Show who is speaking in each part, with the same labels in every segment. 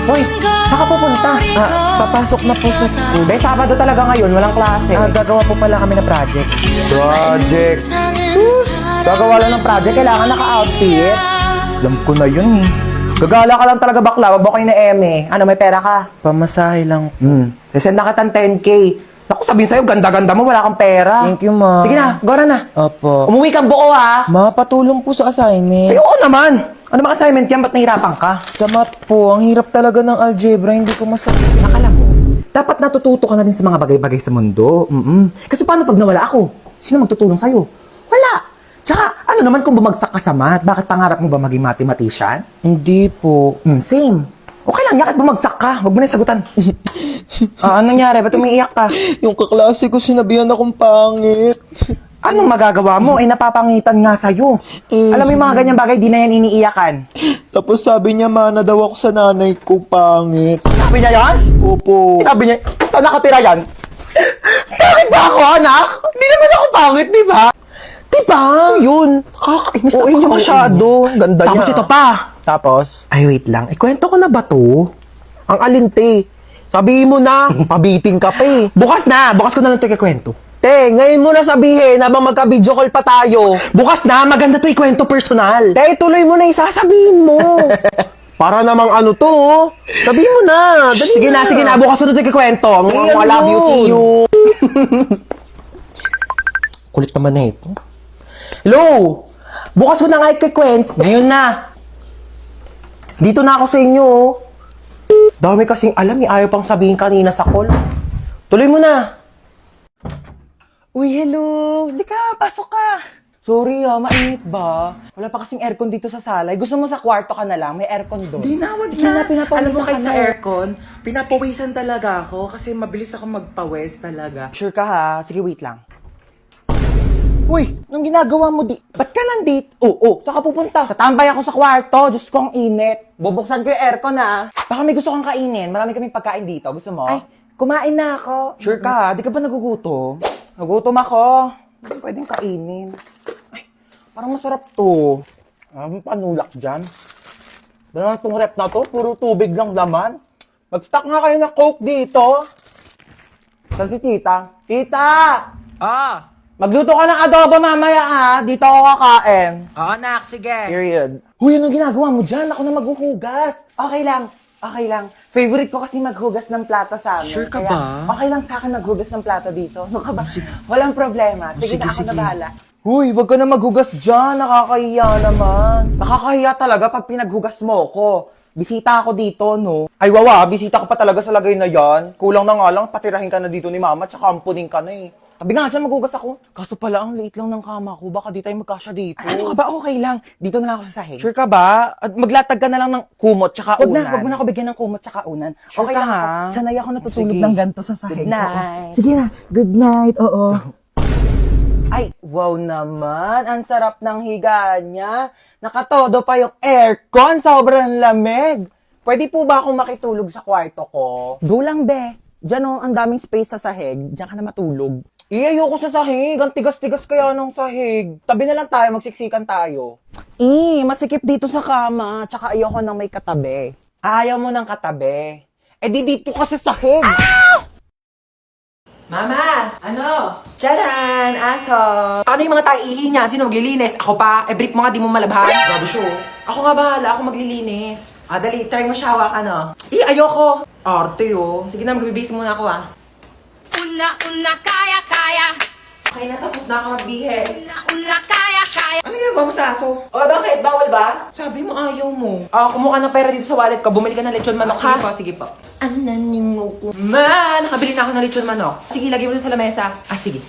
Speaker 1: Hoy, saan ka pupunta?
Speaker 2: Papasok na po sa school.
Speaker 1: Be, Sabado talaga ngayon, walang klase.
Speaker 2: Gagawa po pala kami ng project.
Speaker 1: Project. Gagawa lang ng project, kailangan naka-outfit. Alam ko na yun eh. Gagala ka lang talaga bakla, wag mo kayo na eme. Ano, may pera ka?
Speaker 2: Pamasahe lang.
Speaker 1: Send na kitang 10K. Naku, sabihin sa'yo, ganda-ganda mo, wala kang pera.
Speaker 2: Thank you, ma.
Speaker 1: Sige na, gora na.
Speaker 2: Opo.
Speaker 1: Umuwi kang buo ha.
Speaker 2: Ma, patulong po sa assignment.
Speaker 1: Ay, oo naman. Ano bang assignment yan? Ba't nahirapan ka?
Speaker 2: Sa math po, ang hirap talaga ng algebra, hindi ko masagot.
Speaker 1: Nakala mo, dapat natututo ka na din sa mga bagay-bagay sa mundo. Kasi paano pag nawala ako? Sino magtutulong sa'yo? Wala. Tsaka, ano naman kung bumagsak ka sa math? Bakit pangarap mo ba maging mathematician?
Speaker 2: Hindi po.
Speaker 1: Same. Okay lang, yakit bumagsak ka. Huwag mo na sagutan. Anong nangyari? Ba't umiiyak ka?
Speaker 2: Yung kaklase ko sinabihan akong pangit.
Speaker 1: Anong magagawa mo? Napapangitan nga sa'yo. Alam mo yung mga ganyang bagay, di na yan iniiyakan.
Speaker 2: Tapos sabi niya, mana daw ako sa nanay ko pangit.
Speaker 1: Sabi niya yan?
Speaker 2: Opo.
Speaker 1: Sinabi niya, saan nakatira yan? Bakit ba ako, anak? Hindi naman ako pangit, di ba? Diba? Yun. Kakainis na
Speaker 2: Oo, masyado. Ganda
Speaker 1: Tapos
Speaker 2: niya.
Speaker 1: ito pa.
Speaker 2: Tapos?
Speaker 1: Ay, wait lang. Ikwento ko na ba to? Ang alinte. Sabihin mo na. Pabiting ka pa eh. Bukas na. Bukas ko na lang ito ikwento.
Speaker 2: Te, ngayon mo na sabihin habang magka-video call pa tayo.
Speaker 1: Bukas na. Maganda to ikwento personal.
Speaker 2: Te, tuloy mo na isasabihin mo. Para namang ano to, oh. Sabihin mo na. Dali
Speaker 1: Sige na, sige na. Bukas ko na ito ikwento.
Speaker 2: Ay,
Speaker 1: Mga
Speaker 2: ano
Speaker 1: love you,
Speaker 2: yun?
Speaker 1: see you.
Speaker 2: Kulit naman na ito.
Speaker 1: Hello! Bukas ko na nga ikikwento. Ngayon na. Dito na ako sa inyo, oh. Dami kasing alam, ayaw pang sabihin kanina sa call. Tuloy mo na. Uy, hello. Lika, pasok ka. Sorry mainit ba? Wala pa kasing aircon dito sa sala. Gusto mo sa kwarto ka na lang, may aircon doon.
Speaker 3: Di na, wag
Speaker 1: Sige
Speaker 3: na.
Speaker 1: pinapawisan
Speaker 3: Alam mo, kahit
Speaker 1: ka
Speaker 3: sa
Speaker 1: na.
Speaker 3: aircon, pinapawisan talaga ako kasi mabilis ako magpawis talaga.
Speaker 1: Sure ka ha? Sige, wait lang. Uy, nung ginagawa mo ba't ka nandito? Saan ka pupunta? Tatambay ako sa kwarto. Diyos ko, ang init. Bubuksan ko yung aircon ha. Baka may gusto kang kainin. Marami kaming pagkain dito. Gusto mo? Ay, kumain na ako. Sure ka ha? Di ka ba nagugutom? Nagutom ako. Hindi ko pwedeng kainin. Ay, parang masarap to. Ang panulak dyan. Dala itong rep na to. Puro tubig lang laman. Mag-stock nga kayo na Coke dito. Saan si tita? Tita! Magluto ka ng adobo mamaya ha. Dito ako kakain.
Speaker 3: Oo, nak, sige.
Speaker 1: Period. Huy, anong ginagawa mo dyan? Ako na maghuhugas. Okay lang. Okay lang. Favorite ko kasi maghugas ng plato sa amin.
Speaker 3: Sure ka
Speaker 1: Kaya,
Speaker 3: ba?
Speaker 1: okay lang sa akin maghugas ng plato dito. Ano ka ba? Walang problema. Sige,
Speaker 3: Sige,
Speaker 1: na ako
Speaker 3: sige.
Speaker 1: na bahala. Huy, wag ka na maghugas dyan. Nakakahiya naman. Nakakahiya talaga pag pinaghugas mo ko. Bisita ako dito, no? Ay, wawa. Bisita ka pa talaga sa lagay na yan. Kulang na nga lang. Patirahin ka na dito ni mama. Tsaka ampunin ka na eh. Sabi nga dyan, maghugas ako. Kaso pala, ang liit lang ng kama ko. Baka di tayo magkasya dito. Ano ka ba? Okay lang. Dito na lang ako sa sahig. Sure ka ba? At maglatag ka na lang ng kumot tsaka unan. Wag mo na ako bigyan ng kumot tsaka unan.
Speaker 3: Sure
Speaker 1: okay
Speaker 3: ka,
Speaker 1: lang
Speaker 3: ha?
Speaker 1: ako. Sanay ako natutulog
Speaker 3: Sige.
Speaker 1: ng ganito sa sahig.
Speaker 3: Good night.
Speaker 1: Oo. Sige na. Good night. Oo. Ay, wow naman. Ang sarap ng higa niya. Nakatodo pa yung aircon. Sobrang lamig. Pwede po ba akong makitulog sa kwarto ko? Go lang, be. Diyan oh, ang daming space sa sahig. Diyan ka na matulog. Ayoko sa sahig. Ang tigas-tigas kaya ng sahig. Tabi na lang tayo, magsiksikan tayo. Masikip dito sa kama. Tsaka ayoko nang may katabi. Ayaw mo ng katabi. Eh di dito ka sa sahig.
Speaker 3: Mama!
Speaker 1: Ano?
Speaker 3: Charan! Aso!
Speaker 1: Paano yung mga taihi niya? Sino maglilinis? Ako pa? Brick mo nga, di mo malabhan. Grabe siya. Ako nga bahala, ako maglilinis. Dali, try mo siya hawak, ano? Ayoko. Arte, Sige na, magbibihis muna ako,
Speaker 4: Una, kaya.
Speaker 1: Okay na, tapos na ako magbihis.
Speaker 4: Una, kaya.
Speaker 1: Ano ginagawa mo sa aso? Bakit? Bawal ba? Sabi mo ayaw mo. Kumuha ng pera dito sa wallet ko. Bumili ka ng lechon manok, ha? Sige po. Ananingo ko. Nakabili na ako ng lechon manok. Sige, lagay mo dun sa lamesa. Sige.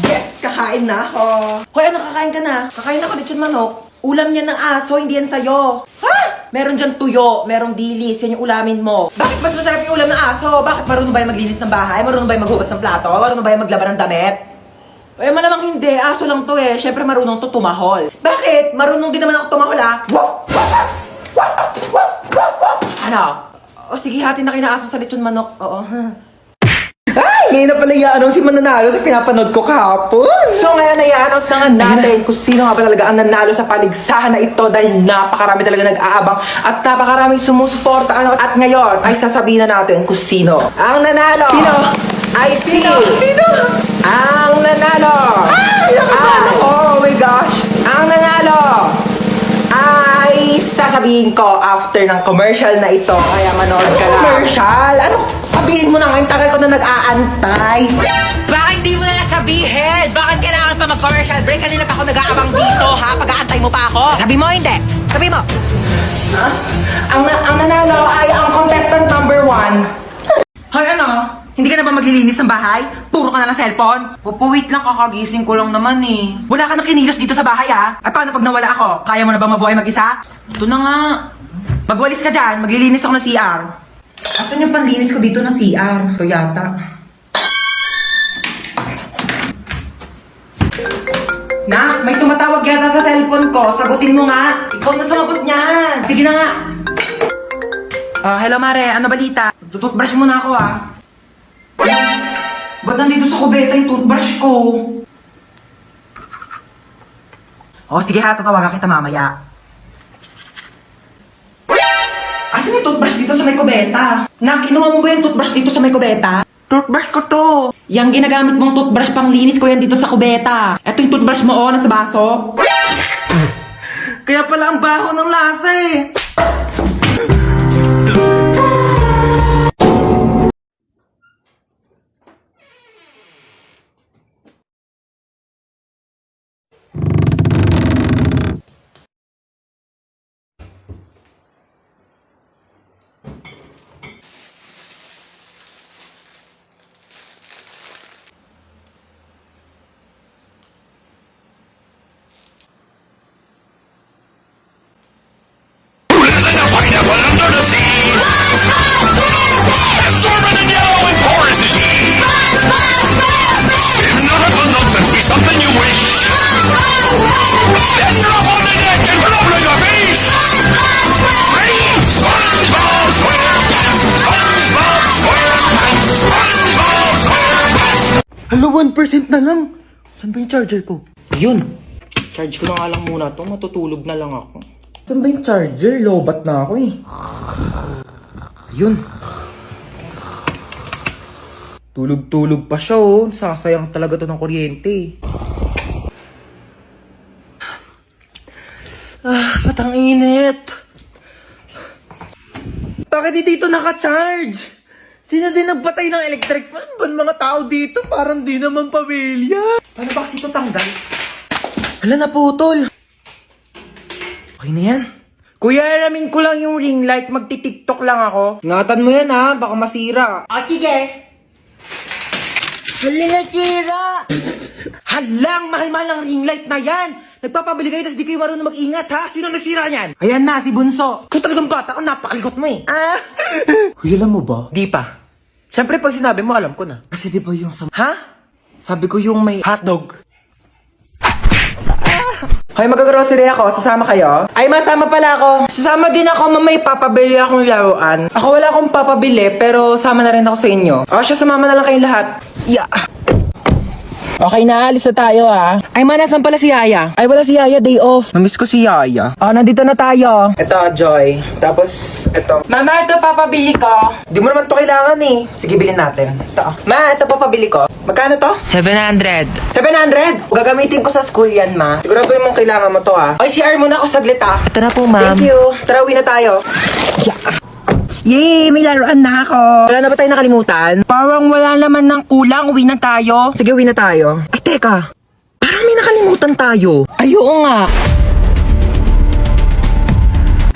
Speaker 1: Yes, kakain na ako. Hoy, ano kakain ka na? Kakain ako lechon manok. Ulam yan ng aso, hindi yan sa'yo. Ha? Meron dyan tuyo, merong dilis, yan yung ulamin mo. Bakit mas masarap yung ulam ng aso? Bakit marunong ba yung maglinis ng bahay? Marunong ba yung maghugas ng plato? Marunong ba yung maglaban ng damit? Eh, malamang hindi. Aso lang to eh. Siyempre marunong to tumahol. Bakit? Marunong din naman ako tumahol ah. Ano? Sige, hati na kinaaso sa lechon manok. Oo.
Speaker 3: Ay, ngayon na pala i-announce si mananalo sa pinapanood ko kahapon. So ngayon i-announce na nga natin kung sino nga ba talaga ang nanalo sa paligsahan na ito dahil napakarami talaga nag-aabang at napakaraming sumusuporta. At ngayon ay sasabihin na natin kung sino ang nanalo. Sino? Ay Sino? Ang nanalo. Oh my gosh. Ang nanalo ay sasabihin ko after ng commercial na ito. Kaya manood ka lang. Commercial? Ano? Sabihin mo na ngayon, tagal ko na nag-aantay.
Speaker 5: Bakit di mo na sabihin? Bakit kailangan pa mag-commercial break? Kanina pa ako nag-aabang dito, ha? Pag-aantay mo pa ako. Sabi mo, hindi. Sabi mo.
Speaker 3: Ang nanalo ay ang contestant number 1. Hoy, ano? Hindi ka na ba maglilinis ng bahay? Puro ka na ng cellphone? Wait lang, kakagising ko lang naman eh. Wala ka na kinilos dito sa bahay ah. At paano pag nawala ako? Kaya mo na ba mabuhay mag-isa? Ito na nga. Magwalis ka dyan, maglilinis ako ng CR. Asan yung panlinis ko dito ng CR? Ito yata. Nak, may tumatawag yata sa cellphone ko. Sagutin mo nga. Ikaw na sumagot niyan. Sige na nga. Hello Mare, ano balita? Tututbrush muna ako ah. Ba't nandito sa kubeta yung toothbrush ko? Sige ha, tatawagan kita mamaya. Asan yung toothbrush dito sa may kubeta? Nak, kinuha mo ba yung toothbrush dito sa may kubeta? Toothbrush ko to. Yang ginagamit mong toothbrush pang linis ko yan dito sa kubeta. Eto yung toothbrush mo nasa baso. Kaya pala ang baho ng lasa eh.
Speaker 2: Hello, 1% na lang. Saan ba yung charger ko?
Speaker 3: Yun. Charge ko na nga lang muna to. Matutulog na lang ako. Saan ba yung charger? Lobat na ako eh. Yun. Tulog-tulog pa siya oh. Sasayang talaga to ng kuryente. Ba't ang init? Bakit di dito naka-charge? Sino din nagpatay ng electric fan? Ba't mga tao dito? Parang di naman pamilya. Paano ba kasi ito tanggal? Hala na putol. Okay na yan. Kuya, alamin ko lang yung ring light. Magti-tiktok lang ako. Ingatan mo yan ha. Baka masira. Sige. Hala nasira. Halang mahal-mahal ng ring light na yan. Nagpapabili kayo, tas di kayo marunong mag-ingat, ha? Sino nagsira niyan? Ayan na, si Bunso. Kung talagang bata ko, napakalikot mo eh.
Speaker 2: Kuya, alam mo ba?
Speaker 3: Di pa. Siyempre, pag sinabi mo, alam ko na. Kasi di ba yung sa... Ha? Sabi ko yung may hotdog. Hoy, mag-grocery ako. Sasama kayo? Ay, masama pala ako. Sasama din ako, may papabili akong laruan. Ako wala akong papabili, pero sama na rin ako sa inyo. Siya, sumama na lang kayong lahat. Yeah. Okay na, alis na tayo ah. Ay, nasan pala si Yaya? Ay, wala si Yaya, day off. Namiss ko si Yaya. Nandito na tayo. Ito, Joy. Tapos, ito. Mama, ito papabili ko. Di mo naman to kailangan eh. Sige, bilhin natin. Ito. Ma, ito papabili ko. Magkano to?
Speaker 5: 700.
Speaker 3: 700? Gagamitin ko sa school yan, ma. Sigurado mong kailangan mo to ah. Ay, CR muna ako saglit ah.
Speaker 5: Ito na po, ma'am.
Speaker 3: Thank you. Tara, uwi na tayo. Yeah. Yay! May laruan na ako! Wala na ba tayo nakalimutan? Parang wala naman ng kulang. Uwi na tayo. Sige, uwi na tayo. Ay, teka. Parang may nakalimutan tayo. Ay, oo nga.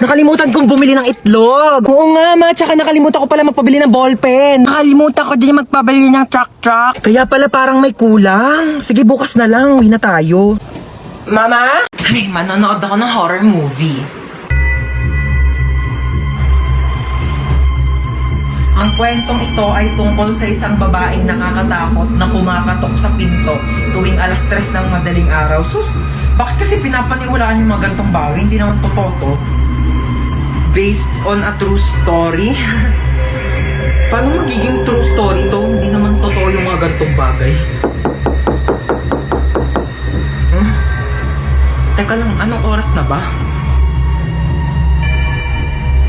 Speaker 3: Nakalimutan kong bumili ng itlog. Oo nga, ma. Tsaka nakalimutan ko pala magpabili ng ballpen. Nakalimutan ko din magpabili ng truck. Kaya pala parang may kulang. Sige, bukas na lang. Uwi na tayo. Mama? Ay, manonood ako ng horror movie. Ang kwentong ito ay tungkol sa isang babaeng nakakatakot na kumakatok sa pinto tuwing 3:00 ng madaling araw. Sus, bakit kasi pinapaniwalaan yung mga gantong bagay? Hindi naman totoo to. Based on a true story. Paano magiging true story to? Hindi naman totoo yung mga gantong bagay. Teka lang, anong oras na ba?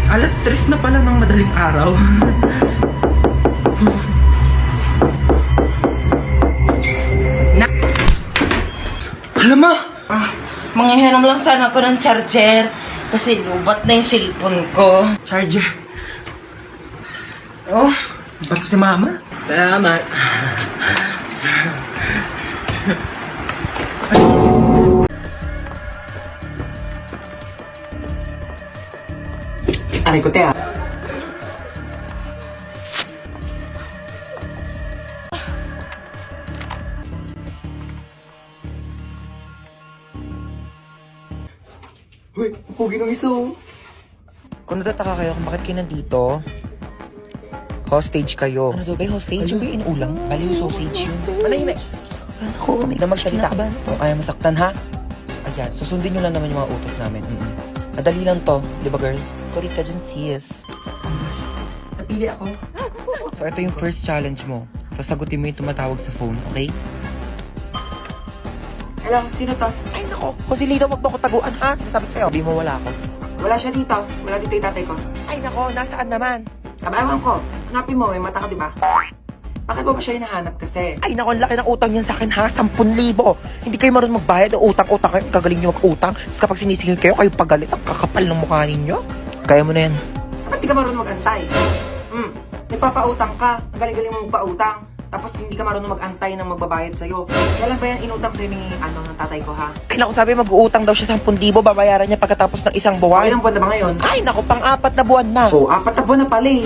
Speaker 3: Alas 3 na pala ng madaling araw. Alam mo,
Speaker 5: Manghihiram lang sana ako ng charger. Kasi lubat na yung cellphone ko.
Speaker 3: charger. Oh, ba't si mama?
Speaker 5: Salamat.
Speaker 3: Aray ko, te,
Speaker 2: Hoy, pugi ng isa oh.
Speaker 3: Kung natataka kayo kung bakit kayo nandito, hostage kayo. Ano daw ba yung hostage? Yung ba yung inuulang? Bali yung sausage yun. Manahimik. Ako, may na magsalita. Kung kaya masaktan ha? Ayan, susundin nyo lang naman yung mga utos namin. Madali lang to, di ba girl? Kurit ka dyan, sis. Napili ako. So, ito yung first challenge mo. Sasagutin mo yung tumatawag sa phone, okay? Hello, sino to? Ay, nako. Kung si Lido, wag mo ko taguan, ha? Sinasabi sa'yo. Sabi mo wala ako. Wala siya dito. Wala dito yung tatay ko. Ay, nako. Nasaan naman? Kabayawan ko. Hanapin mo. May mata ka, di ba? Bakit mo ba siya hinahanap kasi? Ay, nako. Laki ng utang niyan sa akin, ha? 10,000. Hindi kayo marunong magbayad o utang-utang kayo. Kagaling niyo mag-utang. Tapos kapag sinisingil kayo, kayo pagalit. Ang kakapal ng mukha ninyo. Kaya mo na yan. Ba't di ka marunong mag-antay? Nagpapautang ka. Ang galing-galing mo magpautang. Tapos hindi ka marunong mag-antay ng magbabayad sa'yo. Kailan ba yan inutang sa'yo ni ng tatay ko, ha? Ay, naku, sabi mag-uutang daw siya 10,000, babayaran niya pagkatapos ng isang buwan. Ilang buwan na ba ngayon? Ay, naku, pang-4 na buwan na. Oo, 4 na buwan na pala eh.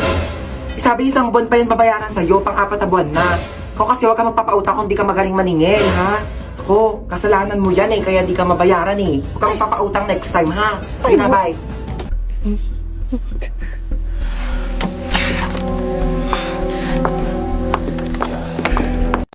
Speaker 3: Sabi isang buwan pa yan babayaran sa'yo, pang-4 na buwan na. Ako kasi huwag ka magpapautang kung di ka magaling maningil, ha? Ako, kasalanan mo yan eh, kaya di ka mabayaran eh. Huwag ka magpapautang next time, ha? Sige na, bye.